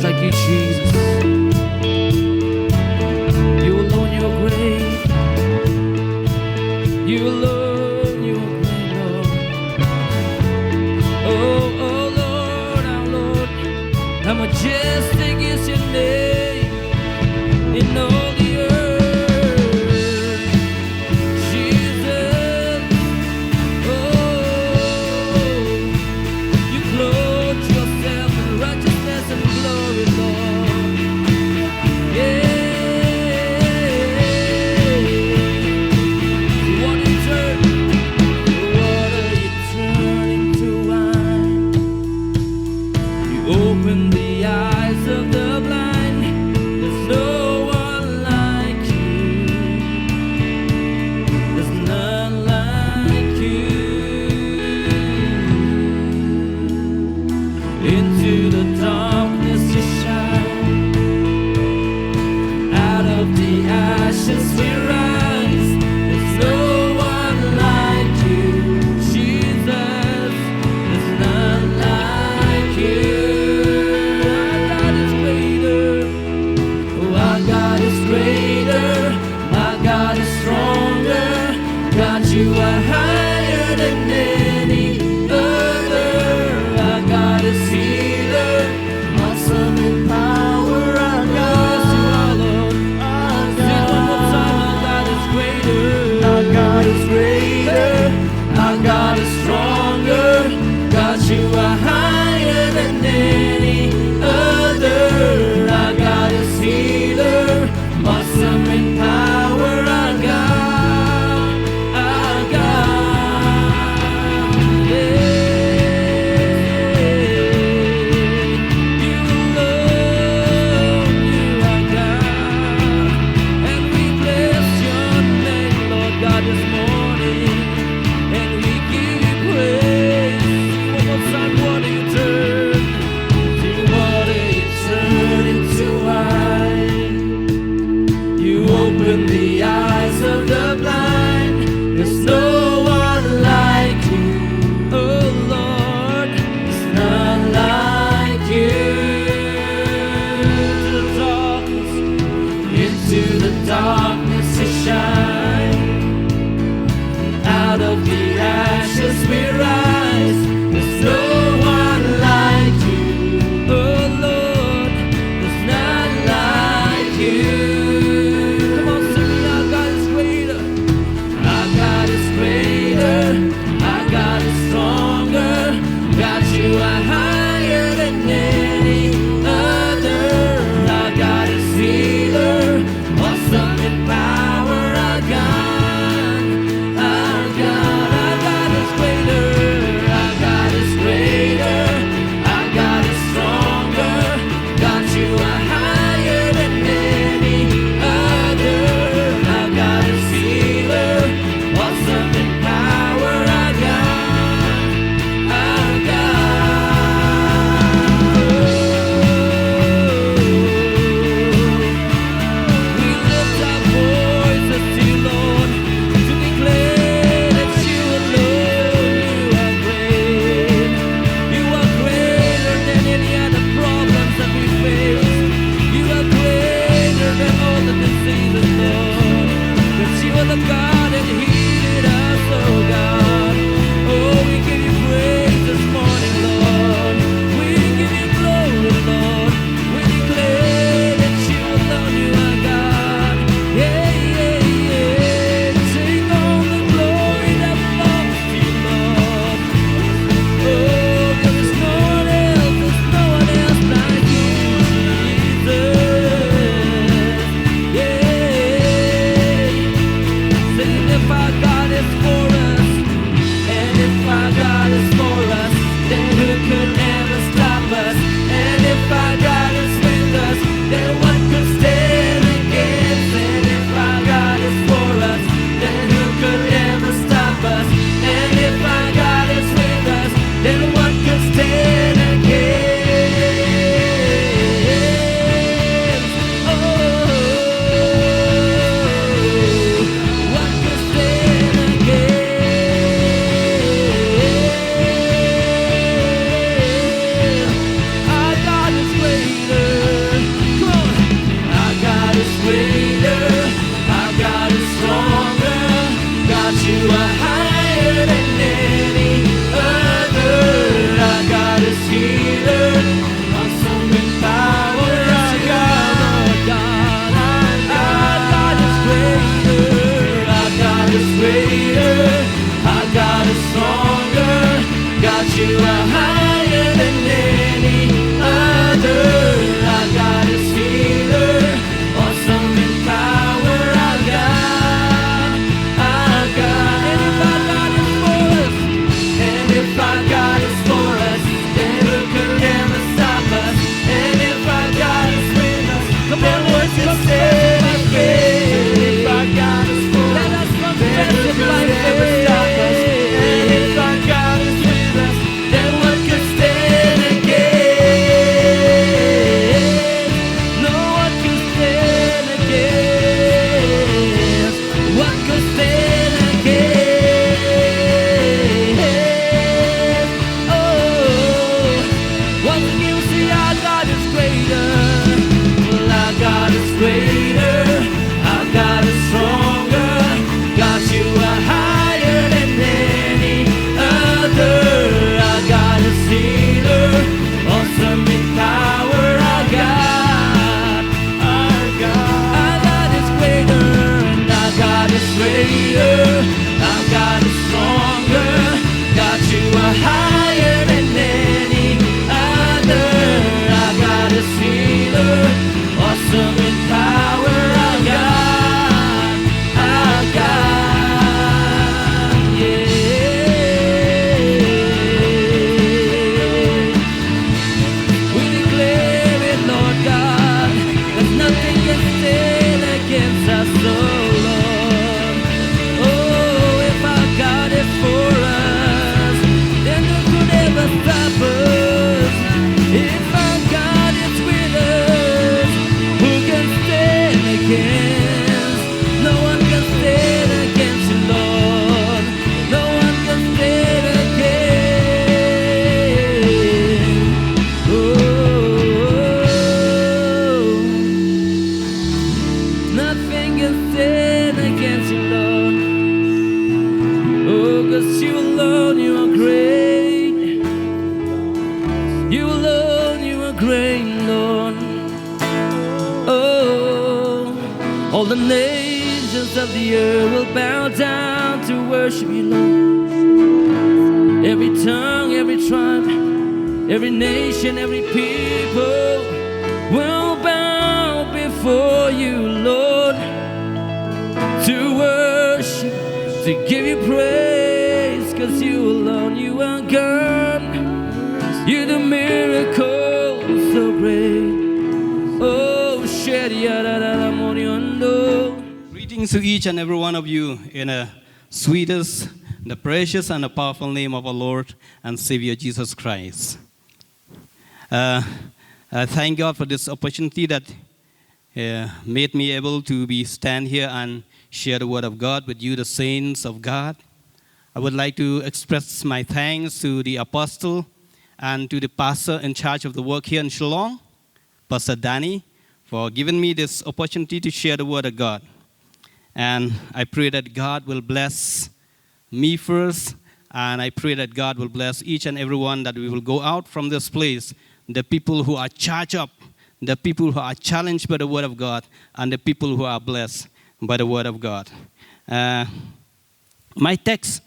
just like you, Jesus. You alone, you're great. You alone, you're great, Lord. Oh, oh, Lord, our Lord, how majestic is your name in all the earth, Jesus. Oh, you clothe yourself in righteousness and glory, Lord. Yeah. Water you turn into wine. You open the eyes of the blind. There's no one like you. There's none like you. Into the darkness you shine. Out of the ashes we rise. There's no one like you, Jesus. There's none like you. Our God is greater. Oh, our God is greater. My God is stronger. God, you are higher than any other. Our God is healer. Awesome in power. Our God, yes, you are, Lord. Sing it one more time. greater. Our God is stronger. God, you are higher than any other. Our God is healer, awesome in power. Our God, yeah. We declare it, Lord God, there's nothing can stand against us, oh Lord. Oh, if our God is for us, then who could ever stop us? If our God is with us, who can stand against? No one can stand against you, Lord. No one can stand against. Oh, nothing can stand against you, Lord. Oh, 'cause you alone, you are great. You alone, you are great, Lord. Oh, all the nations of the earth will bow down to worship you, Lord. Every tongue, every tribe, every nation, every people will bow before you, Lord, to worship, to give you praise, 'cause you alone, you are God. You do miracles so great. Oh, Greetings to each and every one of you in the sweetest, the precious, and the powerful name of our Lord and Savior Jesus Christ. I thank God for this opportunity that made me able to stand here and share the word of God with you, the saints of God. I would like to express my thanks to the apostle and to the pastor in charge of the work here in Shillong, Pastor Danny, for giving me this opportunity to share the word of God. And I pray that God will bless me first, and I pray that God will bless each and every one, that we will go out from this place, the people who are charged up, the people who are challenged by the word of God, and the people who are blessed by the word of God. My text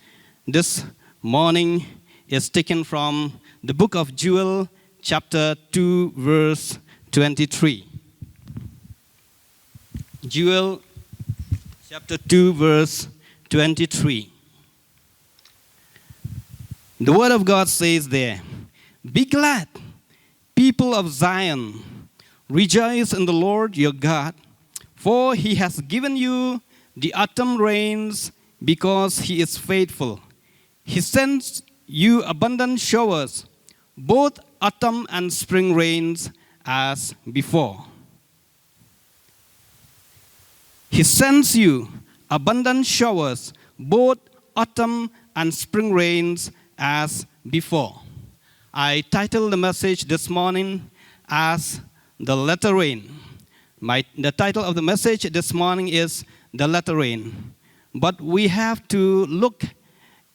this morning is taken from the book of Joel, chapter 2, verse 23. Joel, chapter 2, verse 23. The word of God says there, "Be glad, people of Zion, rejoice in the Lord your God, for he has given you the autumn rains, because he is faithful. He sends you abundant showers, both autumn and spring rains as before." He sends you abundant showers, both autumn and spring rains as before. I titled the message this morning as The Latter Rain. The title of the message this morning is The Latter Rain. But we have to look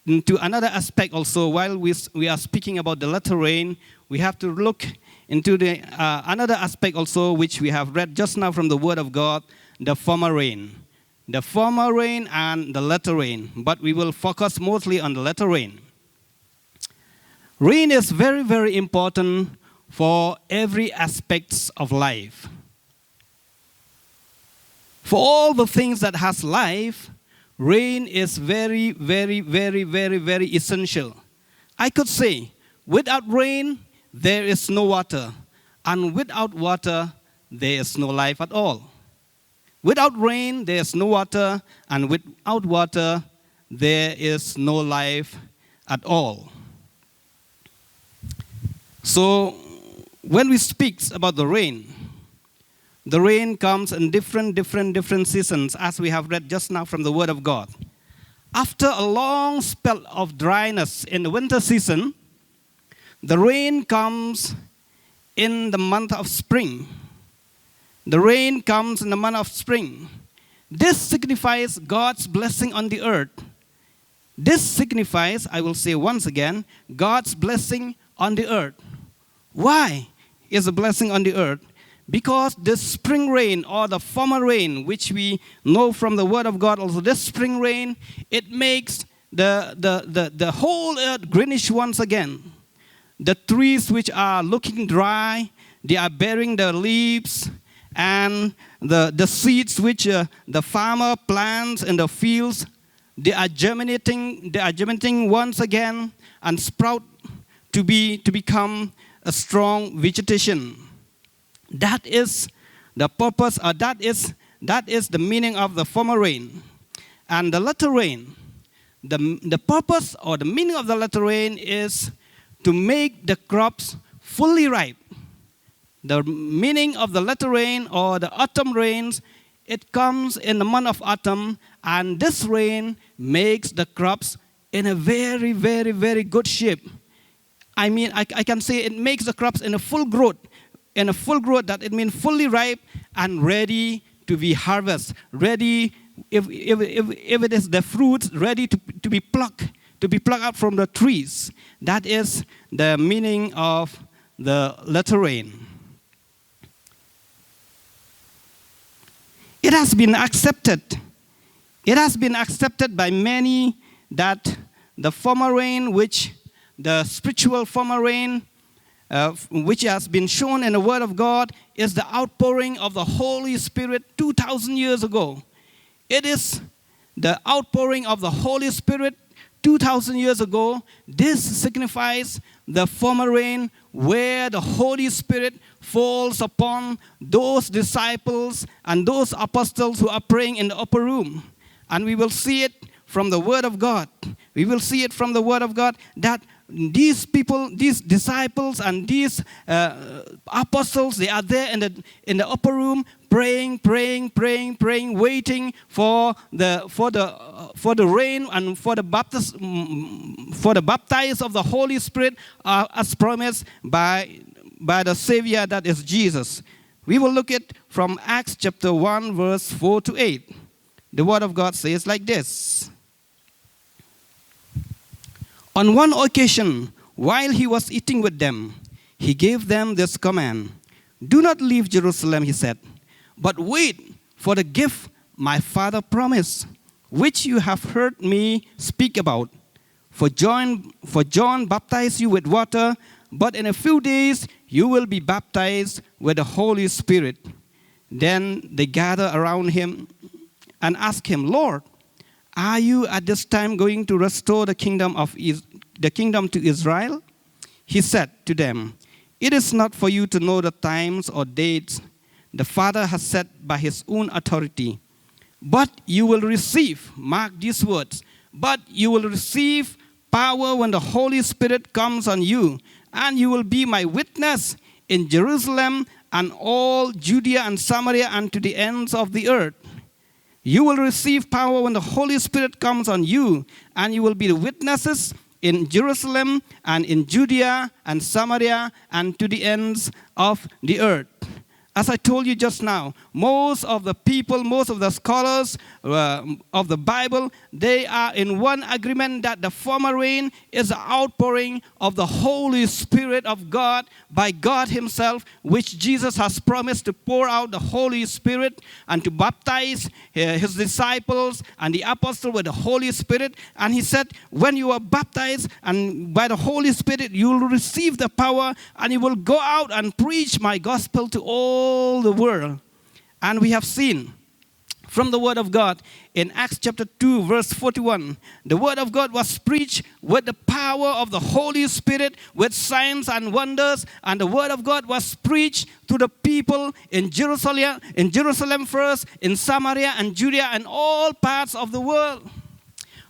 into another aspect also. While we are speaking about the latter rain, we have to look into the another aspect also, which we have read just now from the Word of God, the former rain. The former rain and the latter rain. But we will focus mostly on the latter rain. Rain is very, very important for every aspect of life. For all the things that has life, rain is very, very, very, very, very essential. I could say, without rain, there is no water. And without water, there is no life at all. Without rain, there is no water. And without water, there is no life at all. So, when we speak about the rain comes in different seasons, as we have read just now from the Word of God. After a long spell of dryness in the winter season, the rain comes in the month of spring. The rain comes in the month of spring. This signifies God's blessing on the earth. This signifies, I will say once again, God's blessing on the earth. Why is a blessing on the earth? Because the spring rain or the former rain, which we know from the Word of God, also this spring rain, it makes the whole earth greenish once again. The trees which are looking dry, they are bearing their leaves, and the seeds which the farmer plants in the fields, they are germinating once again and sprout to become a strong vegetation. That is the purpose, or that is the meaning of the former rain. And the latter rain, the purpose or the meaning of the latter rain is to make the crops fully ripe. The meaning of the latter rain or the autumn rains, it comes in the month of autumn, and this rain makes the crops in a very, very, very good shape. I mean, I can say it makes the crops in a full growth. In a full growth, that it means fully ripe and ready to be harvested. Ready, if it is the fruits, ready to be plucked out from the trees. That is the meaning of the latter rain. It has been accepted. It has been accepted by many that the former rain, the spiritual former rain, which has been shown in the Word of God, is the outpouring of the Holy Spirit 2,000 years ago. It is the outpouring of the Holy Spirit 2,000 years ago. This signifies the former rain where the Holy Spirit falls upon those disciples and those apostles who are praying in the upper room. And we will see it from the Word of God. We will see it from the Word of God that these people, these disciples and these apostles, they are there in the upper room praying, waiting for the rain and for the baptize of the Holy Spirit as promised by the Savior, that is Jesus. We will look at from Acts chapter 1 verse 4 to 8. The Word of God says like this. On one occasion, while he was eating with them, he gave them this command. Do not leave Jerusalem, he said, but wait for the gift my Father promised, which you have heard me speak about. For John baptized you with water, but in a few days you will be baptized with the Holy Spirit. Then they gathered around him and asked him, Lord, are you at this time going to restore the kingdom to Israel? He said to them, it is not for you to know the times or dates the Father has set by his own authority. But you will receive, mark these words, but you will receive power when the Holy Spirit comes on you, and you will be my witness in Jerusalem and all Judea and Samaria and to the ends of the earth. You will receive power when the Holy Spirit comes on you, and you will be the witnesses in Jerusalem and in Judea and Samaria and to the ends of the earth. As I told you just now, most of the people, most of the scholars of the Bible, they are in one agreement that the former rain is the outpouring of the Holy Spirit of God by God himself, which Jesus has promised to pour out the Holy Spirit and to baptize his disciples and the apostles with the Holy Spirit. And he said, when you are baptized and by the Holy Spirit, you will receive the power and you will go out and preach my gospel to all the world. And we have seen from the Word of God in Acts chapter 2 verse 41, the Word of God was preached with the power of the Holy Spirit, with signs and wonders, and the Word of God was preached to the people in Jerusalem first, in Samaria and Judea and all parts of the world,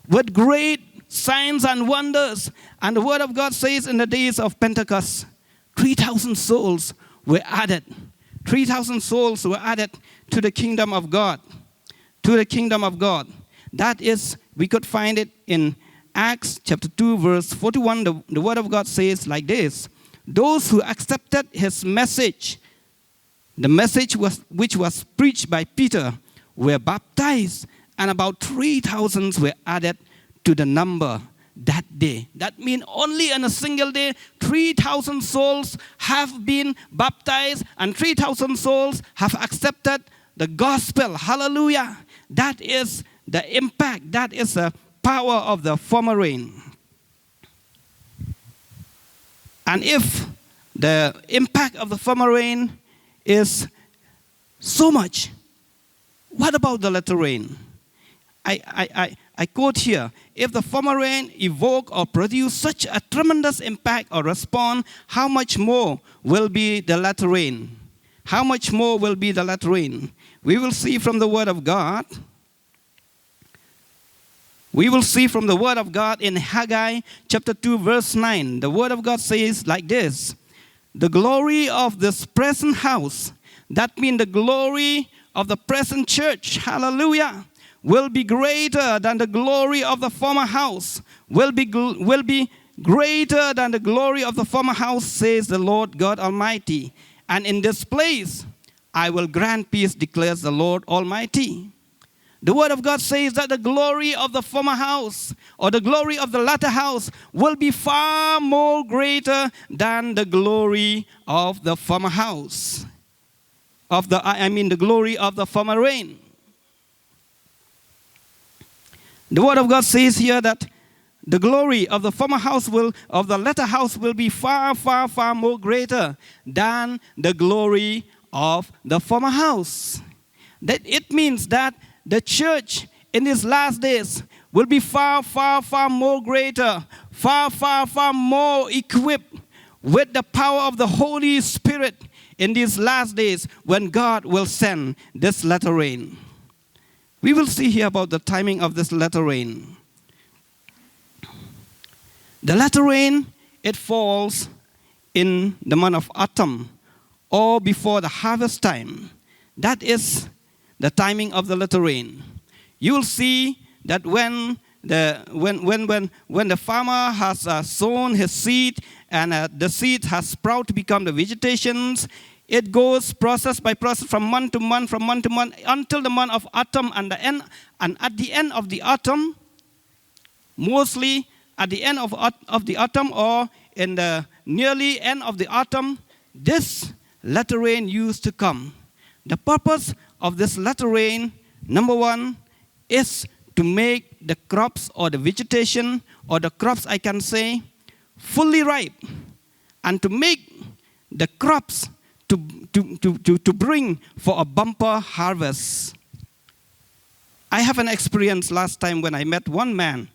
with great signs and wonders. And the Word of God says in the days of Pentecost, 3,000 souls were added. 3,000 souls were added to the kingdom of God. To the kingdom of God. That is, we could find it in Acts chapter 2 verse 41. The Word of God says like this. Those who accepted his message, the message which was preached by Peter, were baptized, and about 3,000 were added to the number. that day. That means only in a single day, 3,000 souls have been baptized and 3,000 souls have accepted the gospel. Hallelujah. That is the impact. That is the power of the former rain. And if the impact of the former rain is so much, what about the latter rain? I quote here, if the former rain evoke or produce such a tremendous impact or response, how much more will be the latter rain? How much more will be the latter rain? We will see from the Word of God. We will see from the Word of God in Haggai chapter 2 verse 9. The Word of God says like this, the glory of this present house, that means the glory of the present church, hallelujah, will be greater than the glory of the former house, will be greater than the glory of the former house, says the Lord God Almighty. And in this place I will grant peace, declares the Lord Almighty. The Word of God says that the glory of the former house or the glory of the latter house will be far more greater than the glory of the former house. The glory of the former rain. The Word of God says here that the glory of the former house of the latter house will be far, far, far more greater than the glory of the former house. That it means that the church in these last days will be far, far, far more greater, far, far, far more equipped with the power of the Holy Spirit in these last days when God will send this latter rain. We will see here about the timing of this latter rain. The latter rain, it falls in the month of autumn or before the harvest time. That is the timing of the latter rain. You will see that when the farmer has sown his seed and the seed has sprouted to become the vegetations, it goes process by process from month to month, until the month of autumn and at the end of the autumn, mostly at the end of the autumn or in the nearly end of the autumn, this latter rain used to come. The purpose of this latter rain, number one, is to make the crops or the vegetation or the crops, I can say, fully ripe, and to make the crops to bring for a bumper harvest. I have an experience last time when I met one man.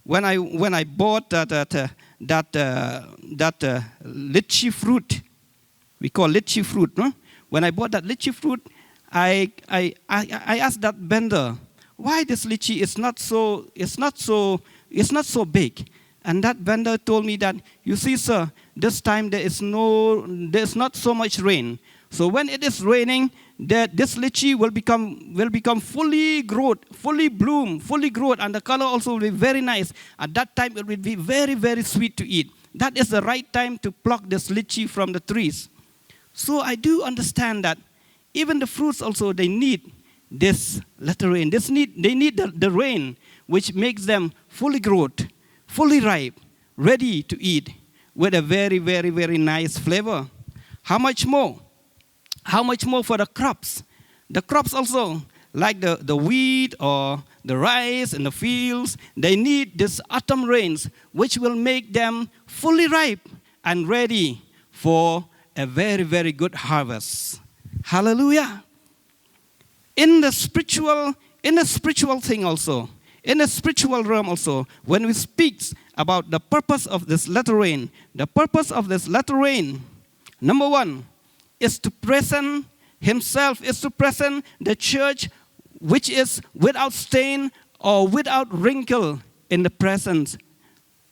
When I bought that lychee fruit, we call lychee fruit, no? When I bought that lychee fruit, I asked that vendor, why this lychee is not so big? And that vendor told me that, you see, sir, this time there's not so much rain. So when it is raining, this lychee will become fully growth, fully bloom, fully growth, and the color also will be very nice. At that time, it will be very, very sweet to eat. That is the right time to pluck this lychee from the trees. So I do understand that even the fruits also, they need this latter rain. They need the rain, which makes them fully growth, fully ripe, ready to eat with a very, very, very nice flavor. How much more? How much more for the crops? The crops also, like the wheat or the rice in the fields, they need this autumn rains, which will make them fully ripe and ready for a very, very good harvest. Hallelujah. In the spiritual thing also, in the spiritual realm also, when we speak about the purpose of this latter rain, the purpose of this latter rain, number one, is to present himself, is to present the church which is without stain or without wrinkle in the presence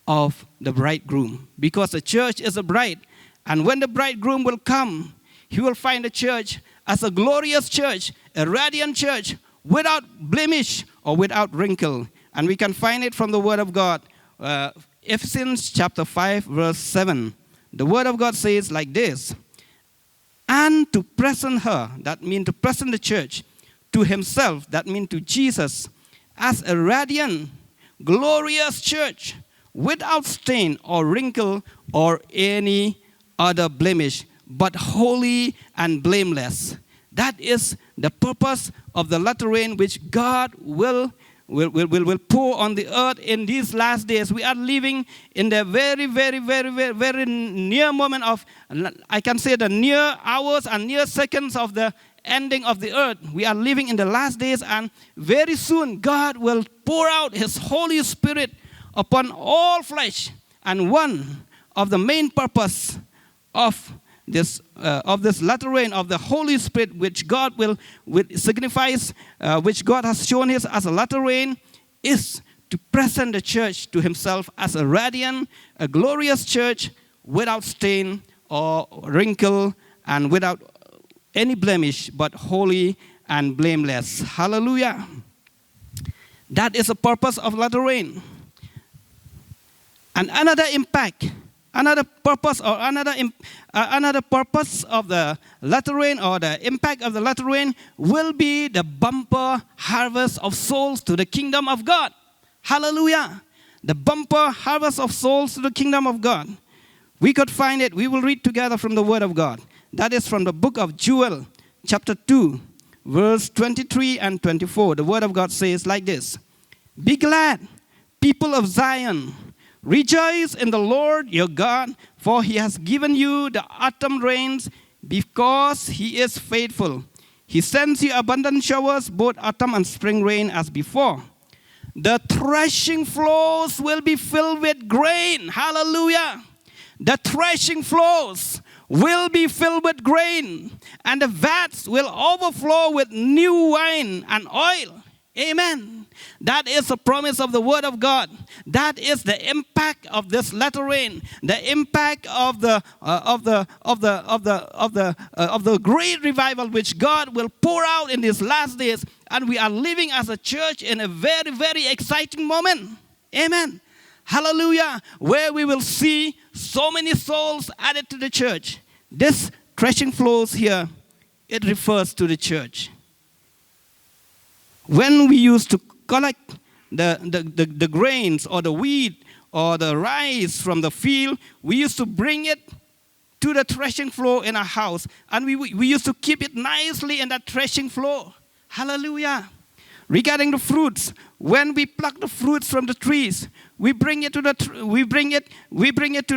of the bridegroom. Because the church is a bride. And when the bridegroom will come, he will find the church as a glorious church, a radiant church, without blemish or without wrinkle. And we can find it from the Word of God. Ephesians chapter 5, verse 7. The Word of God says like this, and to present her, that means to present the church, to himself, that means to Jesus, as a radiant, glorious church, without stain or wrinkle or any other blemish, but holy and blameless. That is the purpose of the latter rain which God will pour on the earth in these last days. We are living in the very, very, very, very, very near moment of, I can say, the near hours and near seconds of the ending of the earth. We are living in the last days, and very soon God will pour out His Holy Spirit upon all flesh. And one of the main purpose of this latter rain of the Holy Spirit, which God signifies, which God has shown us as a latter rain, is to present the church to Himself as a radiant, a glorious church without stain or wrinkle and without any blemish, but holy and blameless. Hallelujah. That is the purpose of latter rain. And another purpose of the latter rain, or the impact of the latter rain, will be the bumper harvest of souls to the kingdom of God. Hallelujah. The bumper harvest of souls to the kingdom of God. We could find it. We will read together from the Word of God. That is from the book of Joel, chapter 2, verse 23 and 24. The Word of God says like this: Be glad, people of Zion. Rejoice in the Lord your God, for He has given you the autumn rains, because He is faithful. He sends you abundant showers, both autumn and spring rain as before. The threshing floors will be filled with grain. Hallelujah. The threshing floors will be filled with grain, and the vats will overflow with new wine and oil. Amen. That is a promise of the Word of God. That is the impact of this latter rain. The impact of the great revival which God will pour out in these last days. And we are living as a church in a very, very exciting moment. Amen. Hallelujah. Where we will see so many souls added to the church. This threshing floors here, it refers to the church. When we used to collect the grains or the wheat or the rice from the field, we used to bring it to the threshing floor in our house. And we used to keep it nicely in that threshing floor. Hallelujah. Regarding the fruits, when we pluck the fruits from the trees, we bring it to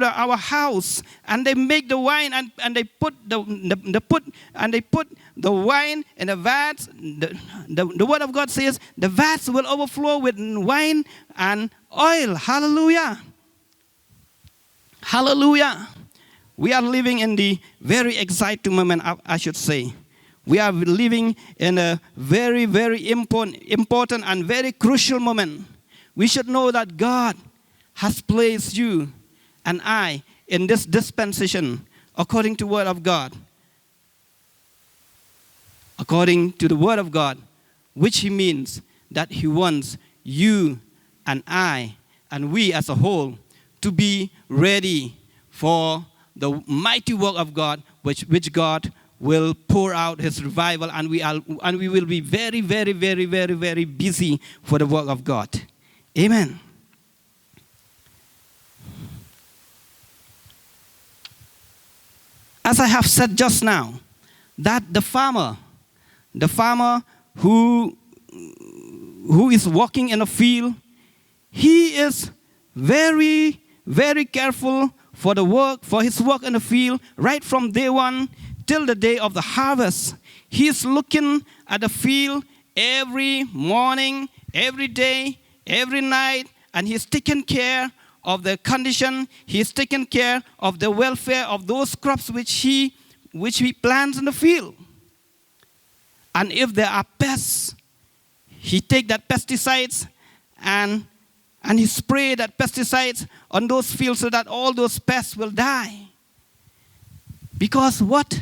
our house, and they make the wine, and they put the wine in the vats. The Word of God says the vats will overflow with wine and oil. Hallelujah. Hallelujah. We are living in the very exciting moment, I should say. We are living in a very, very important and very crucial moment. We should know that God has placed you and I in this dispensation according to the Word of God. According to the Word of God, which He means that He wants you and I and we as a whole to be ready for the mighty work of God, which God will pour out His revival, and we will be very, very, very, very, very busy for the work of God. Amen. As I have said just now, that the farmer who is walking in a field, he is very, very careful for his work in the field, right from day one till the day of the harvest. He's looking at the field every morning, every day, every night, and he's taking care of the condition. He's taking care of the welfare of those crops which he plants in the field. And if there are pests, he take that pesticides and he spray that pesticides on those fields so that all those pests will die. Because what?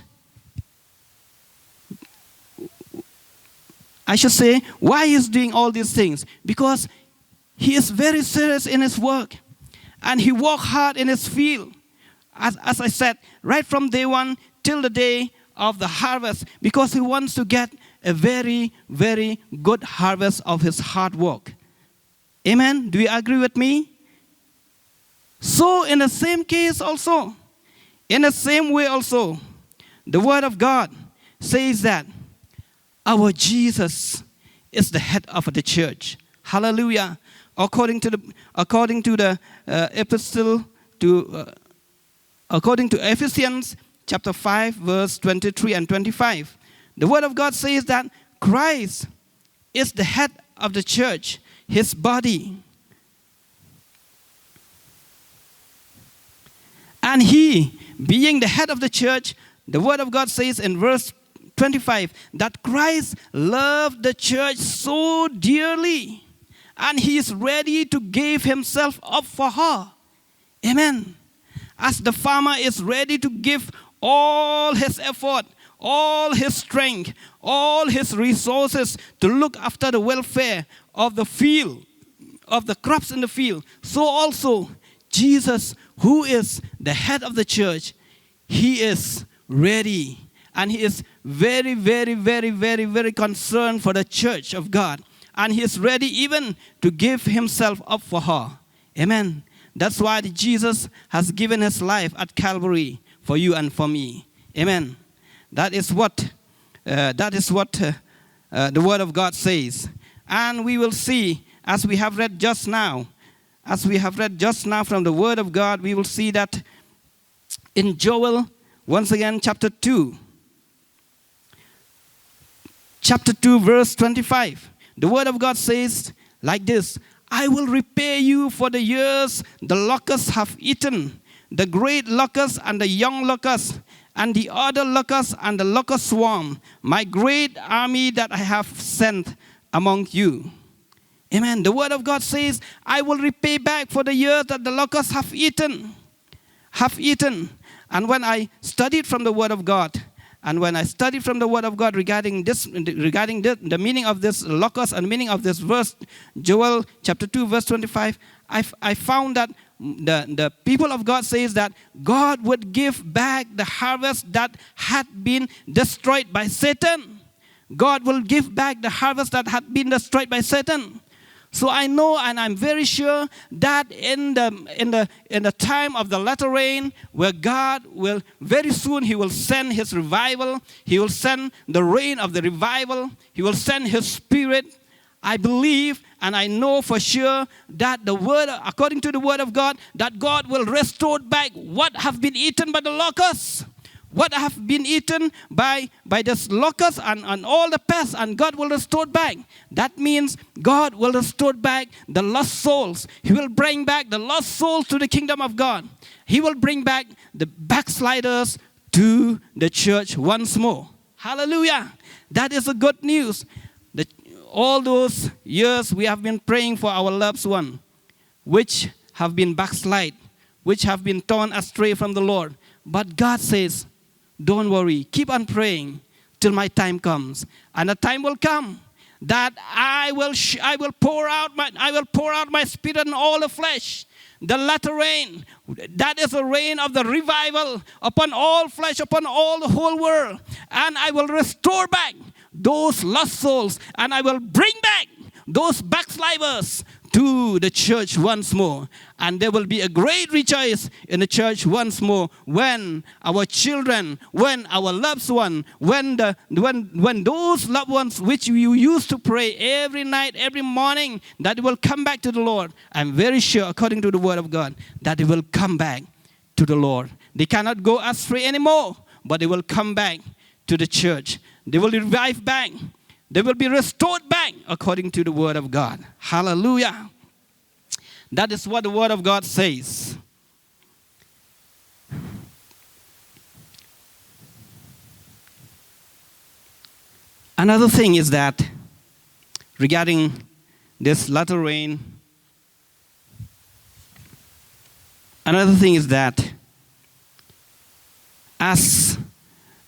I should say, why he's doing all these things? Because he is very serious in his work. And he works hard in his field. As I said, right from day one till the day of the harvest. Because he wants to get a very, very good harvest of his hard work. Amen? Do you agree with me? So in the same case also, in the same way also, the Word of God says that our Jesus is the head of the church. Hallelujah. According to the epistle to according to Ephesians chapter 5 verse 23 and 25, the Word of God says that Christ is the head of the church, his body. And he, being the head of the church, the Word of God says in verse 25 that Christ loved the church so dearly and he is ready to give himself up for her. Amen. As the farmer is ready to give all his effort, all his strength, all his resources to look after the welfare of the field, of the crops in the field, so also Jesus, who is the head of the church, he is ready. And he is very, very, very, very, very concerned for the church of God. And he is ready even to give himself up for her. Amen. That's why Jesus has given his life at Calvary for you and for me. Amen. That is what the Word of God says. And we will see, as we have read just now from the Word of God, we will see that in Joel, once again, chapter 2, verse 25, the Word of God says like this: I will repay you for the years the locusts have eaten, the great locust and the young locust, and the other locust and the locust swarm, my great army that I have sent among you. Amen. The Word of God says, I will repay back for the years that the locusts have eaten. And when I studied from the Word of God, regarding the meaning of this locust and meaning of this verse, Joel chapter 2, verse 25, I found that the people of God says that God would give back the harvest that had been destroyed by Satan. God will give back the harvest that had been destroyed by Satan. So I know and I'm very sure that in the time of the latter rain, where God will very soon, he will send his revival. He will send the rain of the revival. He will send his Spirit. I believe and I know for sure that the word, according to the Word of God, that God will restore back what have been eaten by the locusts. What have been eaten by this locust and all the pests, and God will restore back. That means God will restore back the lost souls. He will bring back the lost souls to the kingdom of God. He will bring back the backsliders to the church once more. Hallelujah. That is the good news. All those years we have been praying for our loved one, which have been backslide, which have been torn astray from the Lord. But God says, don't worry, keep on praying till my time comes. And the time will come that I will pour out my Spirit on all the flesh. The latter rain, that is a rain of the revival upon all flesh, upon all the whole world. And I will restore back those lost souls, and I will bring back those backsliders to the church once more. And there will be a great rejoice in the church once more when our children, when our loved one, when those loved ones which you used to pray every night, every morning, that will come back to the Lord. I'm very sure, according to the Word of God, that they will come back to the Lord. They cannot go astray anymore, but they will come back to the church. They will revive back. They will be restored back according to the Word of God. Hallelujah. That is what the Word of God says. Another thing is that regarding this latter rain, another thing is that as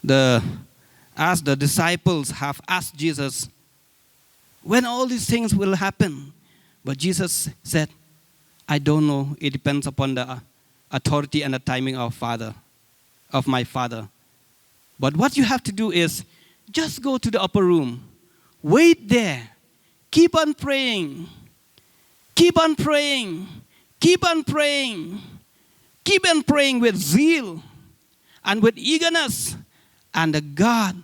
the disciples have asked Jesus, when all these things will happen? But Jesus said, I don't know. It depends upon the authority and the timing of my Father. But what you have to do is just go to the upper room. Wait there. Keep on praying. Keep on praying. Keep on praying. Keep on praying with zeal and with eagerness. And the God,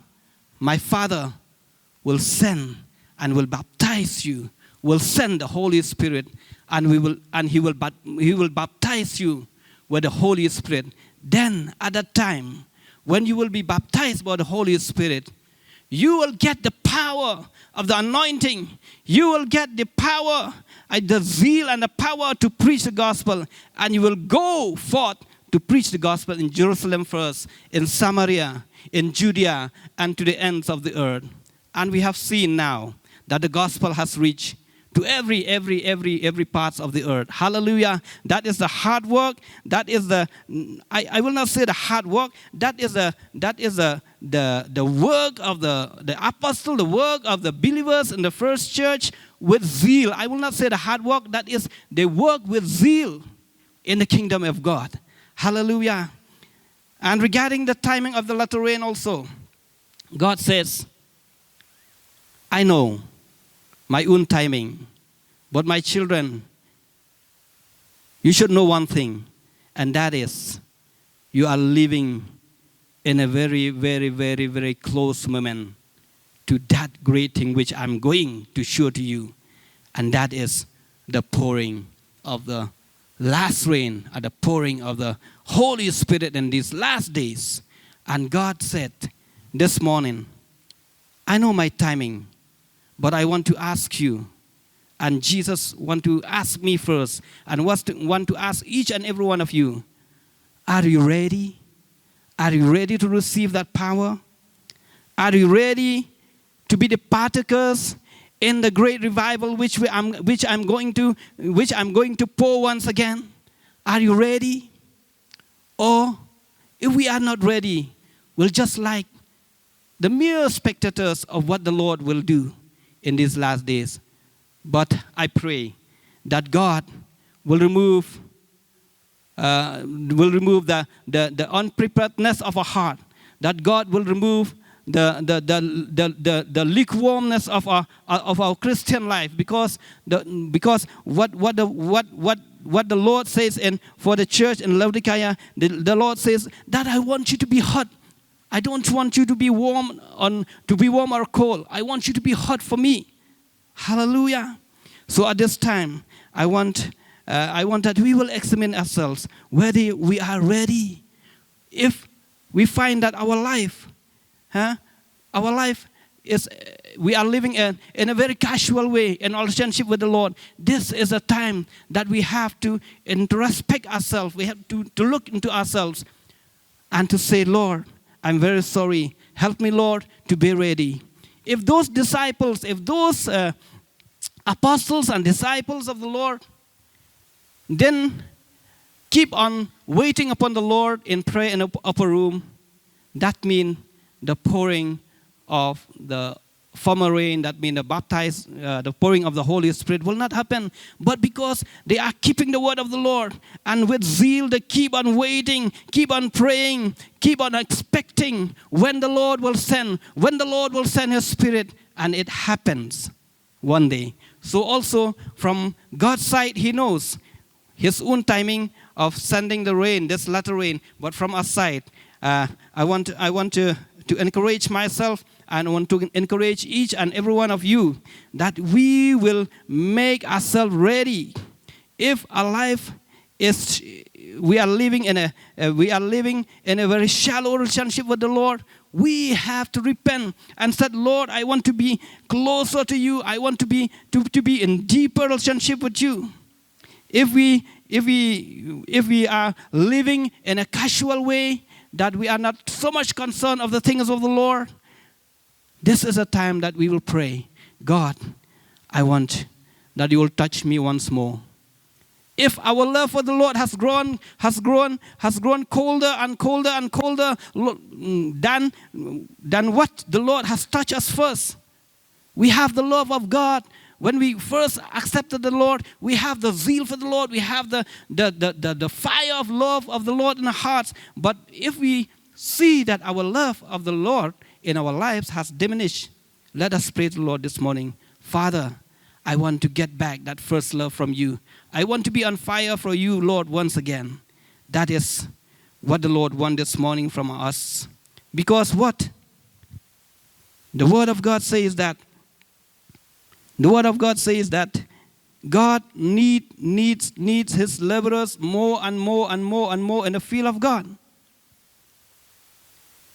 my Father, will send and will baptize you, will send the Holy Spirit, and He will baptize you with the Holy Spirit. Then at that time, when you will be baptized by the Holy Spirit, you will get the power of the anointing. You will get the power, the zeal and the power to preach the gospel. And you will go forth to preach the gospel in Jerusalem first, in Samaria, in Judea, and to the ends of the earth. And we have seen now that the gospel has reached to every part of the earth. Hallelujah. That is the hard work. That is I will not say the hard work. That is the work of the apostle, the work of the believers in the first church with zeal. I will not say the hard work. That is they work with zeal in the kingdom of God. Hallelujah. And regarding the timing of the latter rain also, God says, I know my own timing. But my children, you should know one thing, and that is you are living in a very close moment to that great thing which I'm going to show to you, and that is the pouring of the last rain, or the pouring of the Holy Spirit in these last days. And God said this morning, I know my timing, but I want to ask you, and Jesus want to ask me first, and want to ask each and every one of you, are you ready? Are you ready to receive that power? Are you ready to be the partakers in the great revival which I'm going to pour once again? Are you ready? Or if we are not ready, we'll just like the mere spectators of what the Lord will do in these last days. But I pray that God will remove the unpreparedness of our heart. That God will remove the lukewarmness of our Christian life, because what the Lord says for the church in Laodicea, the Lord says that I want you to be hot. I don't want you to be warm or cold. I want you to be hot for me. Hallelujah. So at this time, I want that we will examine ourselves whether we are ready. If we find that our life is, we are living in a very casual way in our relationship with the Lord, this is a time that we have to introspect ourselves. We have to look into ourselves and to say, Lord, I'm very sorry. Help me, Lord, to be ready. If those disciples, if those apostles and disciples of the Lord then keep on waiting upon the Lord in prayer in the upper room, that means the pouring of the former rain, that means the pouring of the Holy Spirit will not happen. But because they are keeping the word of the Lord, and with zeal they keep on waiting, keep on praying, keep on expecting when the Lord will send His Spirit, and it happens one day. So also from God's side, He knows His own timing of sending the rain, this latter rain. But from our side, I want to encourage myself, and I want to encourage each and every one of you that we will make ourselves ready. If our life is, we are living in a very shallow relationship with the Lord, we have to repent and say, Lord, I want to be closer to you. I want to be in deeper relationship with you. If we are living in a casual way, that we are not so much concerned of the things of the Lord, this is a time that we will pray, God, I want that you will touch me once more. If our love for the Lord has grown colder and colder and colder than what the Lord has touched us first. We have the love of God. When we first accepted the Lord, we have the zeal for the Lord. We have the fire of love of the Lord in our hearts. But if we see that our love of the Lord in our lives has diminished, let us pray to the Lord this morning. Father, I want to get back that first love from you. I want to be on fire for you, Lord, once again. That is what the Lord wants this morning from us. Because what? The Word of God says that God needs His laborers more and more and more and more in the field of God.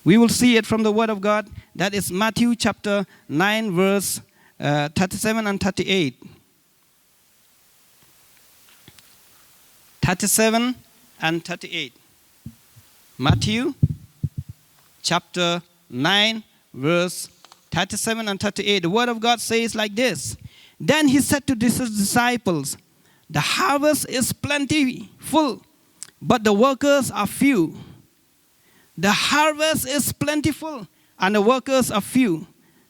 We will see it from the Word of God. That is Matthew chapter 9, verse 37 and 38. 37 and 38. Matthew chapter 9, verse 37 and 38. The Word of God says like this. Then he said to his disciples, the harvest is plentiful, but the workers are few. The harvest is plentiful, and the workers are few.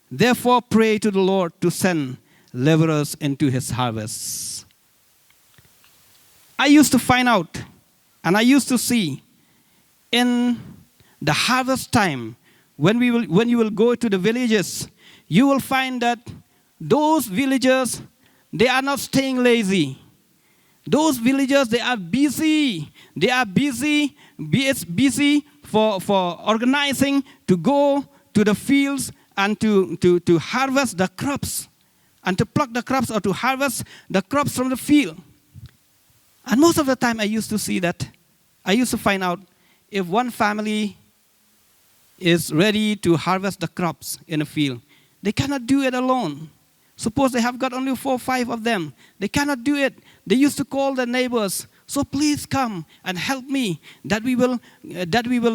Therefore pray to the Lord to send laborers into his harvest. I used to find out, and I used to see, in the harvest time, when you will go to the villages, you will find that those villagers, they are not staying lazy. Those villagers, they are busy. They are busy for organizing to go to the fields and to harvest the crops, and to pluck the crops or to harvest the crops from the field. And most of the time I used to see that, I used to find out if one family is ready to harvest the crops in a field, they cannot do it alone. Suppose they have got only 4 or 5 of them. They cannot do it. They used to call their neighbors. So please come and help me that we will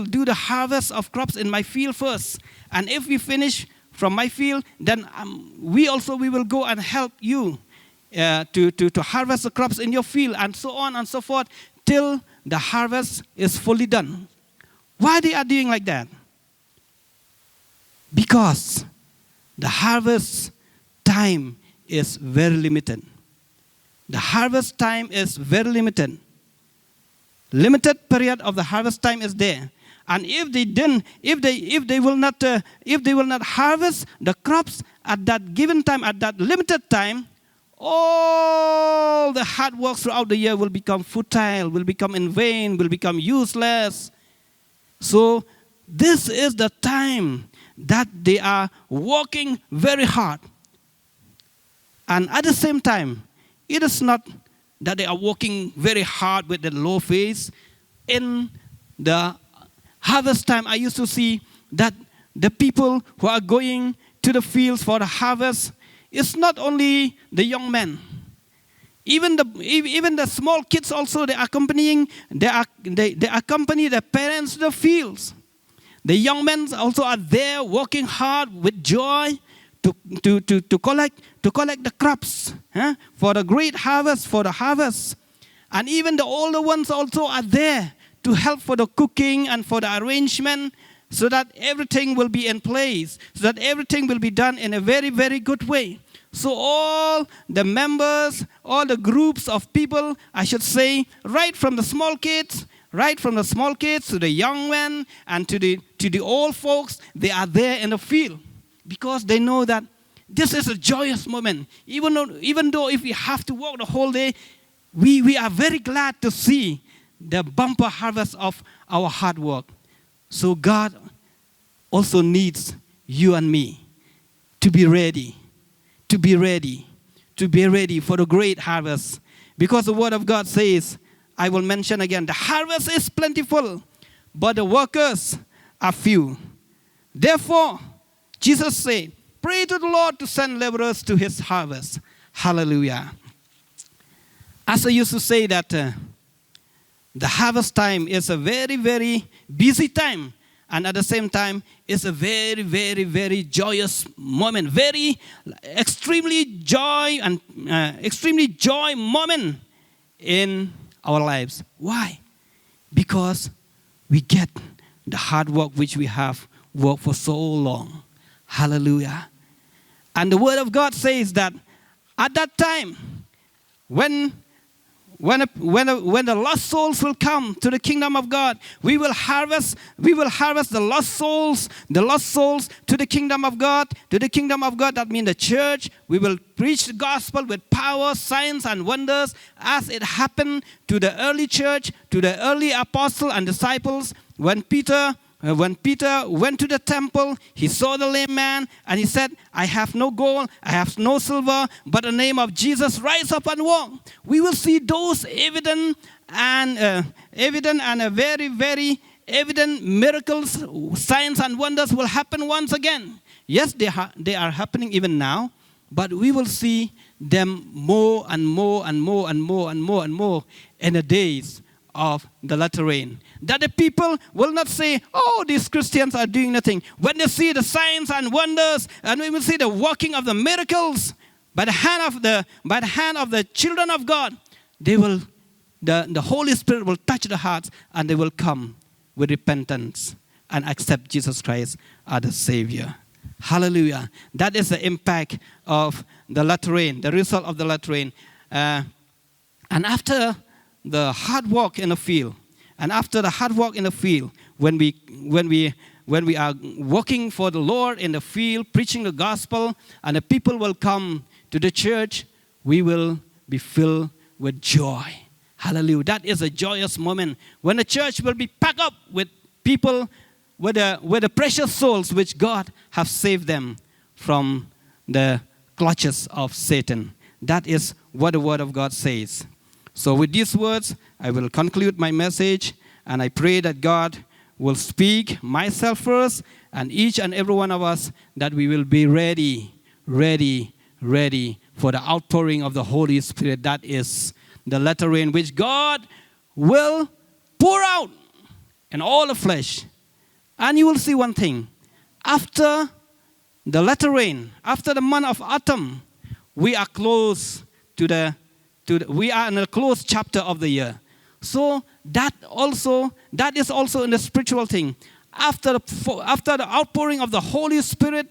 do the harvest of crops in my field first. And if we finish from my field, then we will go and help you to harvest the crops in your field, and so on and so forth till the harvest is fully done. Why they are doing like that? Because the harvest time is very limited. The harvest time is very limited. Limited period of the harvest time is there. And if they will not harvest the crops at that given time, at that limited time, all the hard work throughout the year will become futile, will become in vain, will become useless. So this is the time that they are working very hard. And at the same time, it is not that they are working very hard with the low face. In the harvest time, I used to see that the people who are going to the fields for the harvest, it's not only the young men. Even the small kids also, they accompany their parents to the fields. The young men also are there working hard with joy to collect the crops for the great harvest, for the harvest. And even the older ones also are there to help for the cooking and for the arrangement, so that everything will be in place, so that everything will be done in a very, very good way. So all the members, all the groups of people, I should say, right from the small kids to the young men and to the old folks, they are there in the field, because they know that this is a joyous moment. Even though if we have to work the whole day, we are very glad to see the bumper harvest of our hard work. So God also needs you and me to be ready for the great harvest. Because the Word of God says, I will mention again, the harvest is plentiful, but the workers are few. Therefore, Jesus said, pray to the Lord to send laborers to his harvest. Hallelujah. As I used to say that the harvest time is a very, very busy time. And at the same time, it's a very, very, very joyous moment. Very extremely joy moment in our lives. Why? Because we get the hard work which we have worked for so long. Hallelujah. And the Word of God says that at that time, when when the lost souls will come to the kingdom of God, we will harvest the lost souls to the kingdom of God. That means the church. We will preach the gospel with power, signs, and wonders, as it happened to the early church, to the early apostles and disciples. When Peter went to the temple, he saw the lame man, and he said, I have no gold, I have no silver, but the name of Jesus, rise up and walk. We will see those evident and a very, very evident miracles, signs and wonders will happen once again. Yes, they are happening even now, but we will see them more and more and more and more and more and more in the days of the latter rain. That the people will not say, oh, these Christians are doing nothing. When they see the signs and wonders, and we will see the working of the miracles by the hand of the children of God, the Holy Spirit will touch the hearts, and they will come with repentance and accept Jesus Christ as the Savior. Hallelujah. That is the impact of the latter rain, the result of the latter rain. And after the hard work in the field, when we are working for the Lord in the field, preaching the gospel, and the people will come to the church, we will be filled with joy. Hallelujah. That is a joyous moment when the church will be packed up with people, with the precious souls which God have saved them from the clutches of Satan. That is what the Word of God says. So with these words, I will conclude my message, and I pray that God will speak, myself first, and each and every one of us, that we will be ready for the outpouring of the Holy Spirit. That is the latter rain which God will pour out in all the flesh. And you will see one thing. After the latter rain, after the month of autumn, we are close we are in a close chapter of the year. So that is also in the spiritual thing. After the outpouring of the Holy Spirit,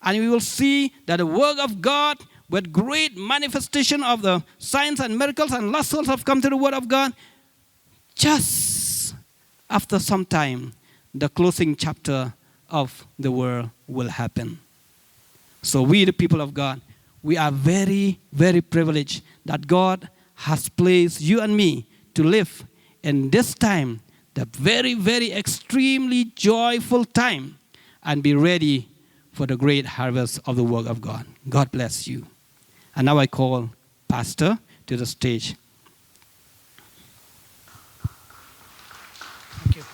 and we will see that the work of God with great manifestation of the signs and miracles and lost souls have come to the Word of God. Just after some time, the closing chapter of the world will happen. So we, the people of God, we are very, very privileged that God has placed you and me to live in this time, the very, very extremely joyful time, and be ready for the great harvest of the work of God. God bless you. And now I call Pastor to the stage. Thank you.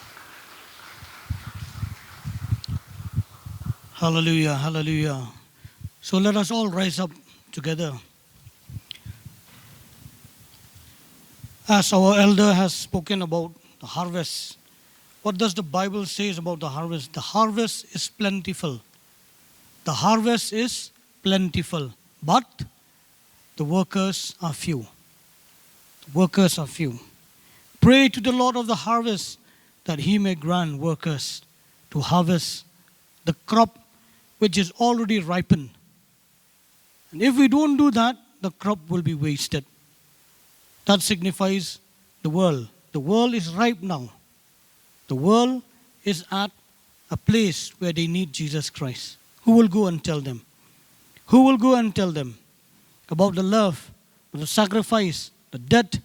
Hallelujah, hallelujah. So let us all rise up together. As our elder has spoken about the harvest, what does the Bible say about the harvest? The harvest is plentiful. The harvest is plentiful, but the workers are few. The workers are few. Pray to the Lord of the harvest that He may grant workers to harvest the crop which is already ripened. And if we don't do that, the crop will be wasted. That signifies the world. The world is ripe now. The world is at a place where they need Jesus Christ. Who will go and tell them? Who will go and tell them about the love, the sacrifice, the death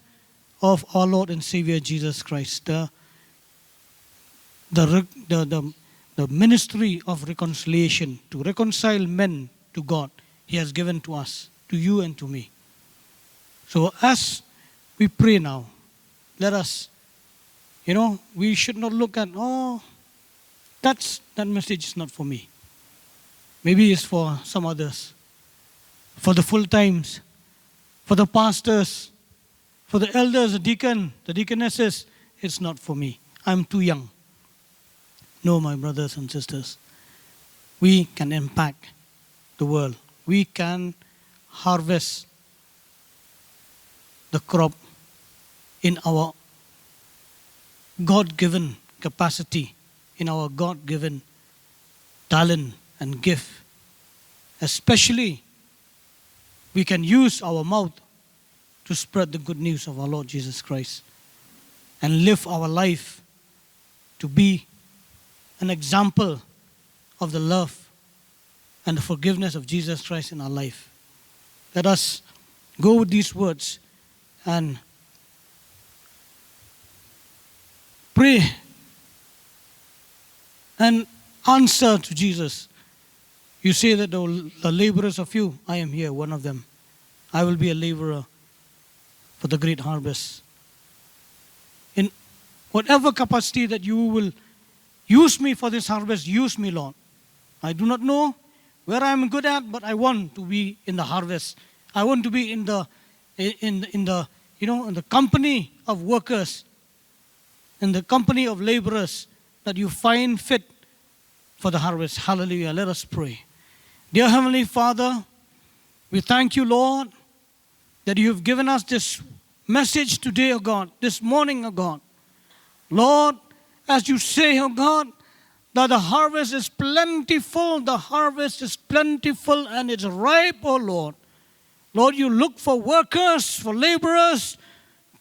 of our Lord and Savior Jesus Christ? The ministry of reconciliation, to reconcile men to God, He has given to us, to you and to me. So as we pray now, let us, we should not look at, that message is not for me. Maybe it's for some others, for the full times, for the pastors, for the elders, the deacon, the deaconesses. It's not for me. I'm too young. No, my brothers and sisters, we can impact the world. We can harvest the crop in our God-given capacity, in our God-given talent and gift. Especially, we can use our mouth to spread the good news of our Lord Jesus Christ and live our life to be an example of the love and the forgiveness of Jesus Christ in our life. Let us go with these words and pray and answer to Jesus. You say that the laborers of you, I am here, one of them. I will be a laborer for the great harvest. In whatever capacity that you will use me for this harvest, use me, Lord. I do not know where I am good at, but I want to be in the harvest. I want to be in the company of workers, in the company of laborers that you find fit for the harvest. Hallelujah. Let us pray. Dear Heavenly Father, we thank you, Lord, that you have given us this message today, O God, this morning, O God. Lord, as you say, O God, that the harvest is plentiful, and it's ripe, O Lord. Lord, you look for workers, for laborers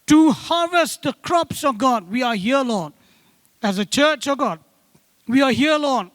to harvest the crops, O God. We are here, Lord. As a church, O God, we are here, Lord.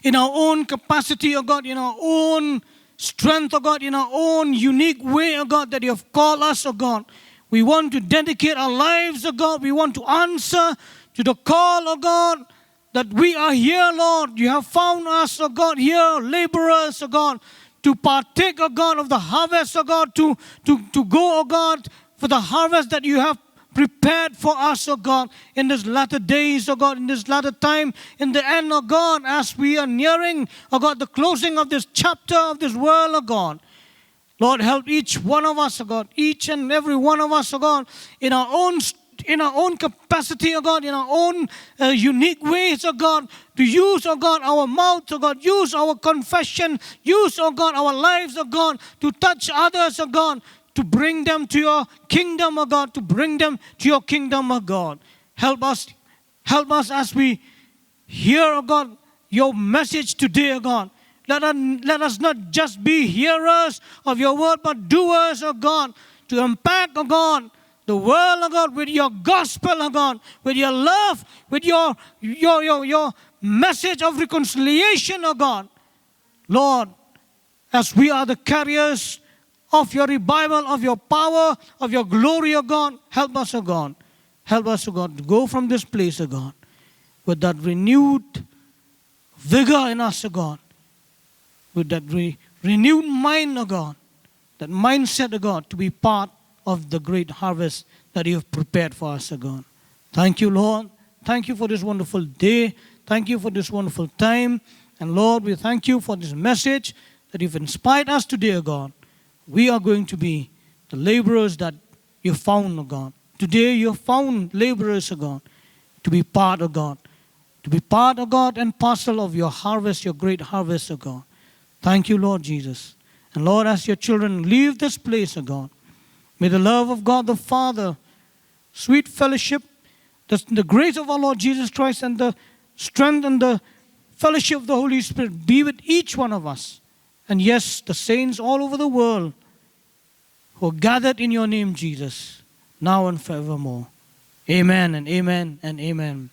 In our own capacity, O God, in our own strength, O God, in our own unique way, O God, that you have called us, O God. We want to dedicate our lives, O God. We want to answer to the call, O God, that we are here, Lord. You have found us, O God, here, laborers, O God, to partake, O God, of the harvest, O God, to go, O God, for the harvest that you have prepared for us, O God, in these latter days, O God, in this latter time, in the end, O God, as we are nearing, O God, the closing of this chapter of this world, O God. Lord, help each one of us, O God, each and every one of us, O God, in our own capacity, O God, in our own unique ways, O God, to use, O God, our mouth, O God, use our confession, use, O God, our lives, O God, to touch others, O God, to bring them to your kingdom, O God, to bring them to your kingdom, O God. Help us as we hear, O God, your message today, O God. Let us not just be hearers of your word, but doers, O God, to impact, O God, the world, O God, with your gospel, O God, with your love, with your message of reconciliation, O God. Lord, as we are the carriers of your revival, of your power, of your glory, O God, help us, O God. Help us, O God, to go from this place, O God, with that renewed vigor in us, O God, with that renewed mind, O God, that mindset, O God, to be part of the great harvest that you have prepared for us, O God. Thank you, Lord. Thank you for this wonderful day. Thank you for this wonderful time. And Lord, we thank you for this message that you've inspired us today, O God. We are going to be the laborers that you found, O God. Today you have found laborers, O God, to be part, O God. To be part, O God, and parcel of your harvest, your great harvest, O God. Thank you, Lord Jesus. And Lord, as your children leave this place, O God, may the love of God the Father, sweet fellowship, the grace of our Lord Jesus Christ, and the strength and the fellowship of the Holy Spirit be with each one of us. And yes, the saints all over the world who are gathered in your name, Jesus, now and forevermore. Amen and amen and amen.